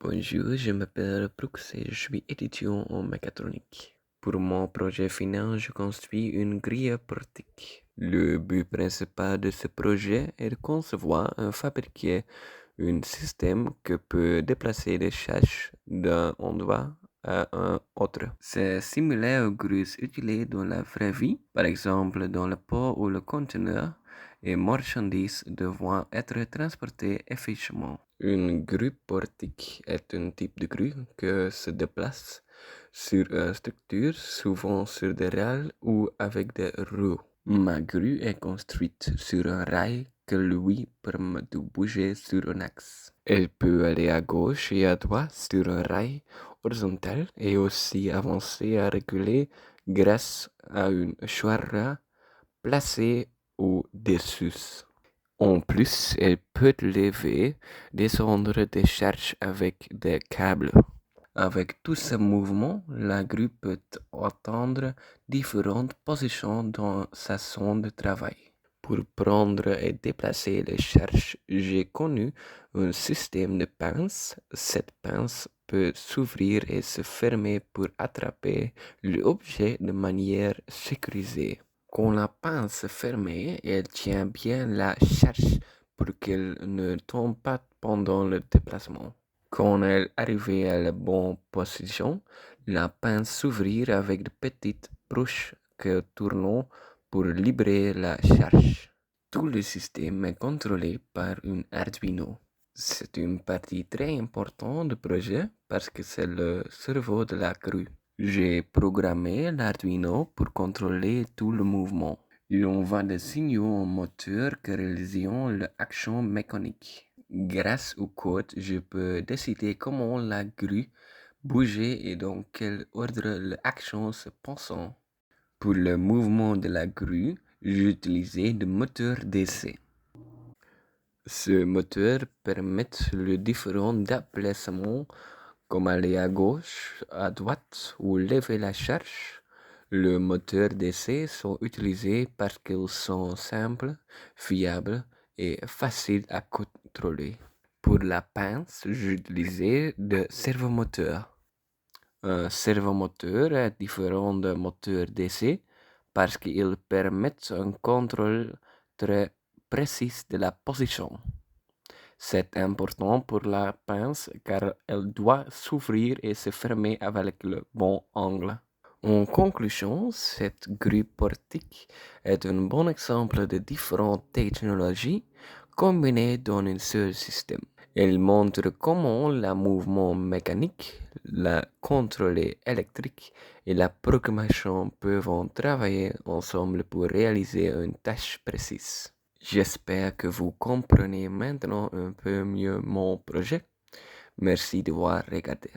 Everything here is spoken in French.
Bonjour, je m'appelle Brooks et je suis étudiant en mécatronique. Pour mon projet final, je construis une grille portique. Le but principal de ce projet est de concevoir et fabriquer un système qui peut déplacer les charges d'un endroit à un autre. C'est similaire aux grues utilisées dans la vraie vie, par exemple dans le port ou le conteneur, et marchandises devant être transportées efficacement. Une grue portique est un type de grue qui se déplace sur une structure, souvent sur des rails ou avec des roues. Ma grue est construite sur un rail que lui permet de bouger sur un axe. Elle peut aller à gauche et à droite sur un rail horizontal et aussi avancer à reculer grâce à une choira placée au-dessus. En plus, elle peut lever, descendre des charges avec des câbles. Avec tous ces mouvements, la grue peut atteindre différentes positions dans sa zone de travail. Pour prendre et déplacer les charges, j'ai connu un système de pinces. Cette pince peut s'ouvrir et se fermer pour attraper l'objet de manière sécurisée. Quand la pince est fermée, elle tient bien la charge pour qu'elle ne tombe pas pendant le déplacement. Quand elle arrive à la bonne position, la pince s'ouvre avec de petites broches que tournent pour libérer la charge. Tout le système est contrôlé par un Arduino. C'est une partie très importante du projet parce que c'est le cerveau de la grue. J'ai programmé l'Arduino pour contrôler tout le mouvement. Il envoie des signaux au moteur qui réalisent l'action mécanique. Grâce au code, je peux décider comment la grue bouger et dans quel ordre l'action se passe. Pour le mouvement de la grue, j'utilisais le moteur DC. Ce moteur permet les différents déplacements comme aller à gauche, à droite ou lever la charge. Le moteur DC sont utilisés parce qu'ils sont simples, fiables et faciles à contrôler. Pour la pince, j'utilisais le servomoteur. Un servomoteur est différent d'un moteur DC parce qu'il permet un contrôle très précis de la position. C'est important pour la pince car elle doit s'ouvrir et se fermer avec le bon angle. En conclusion, cette grue portique est un bon exemple de différentes technologies combinées dans un seul système. Elle montre comment le mouvement mécanique, le contrôle électrique et la programmation peuvent travailler ensemble pour réaliser une tâche précise. J'espère que vous comprenez maintenant un peu mieux mon projet. Merci d'avoir regardé.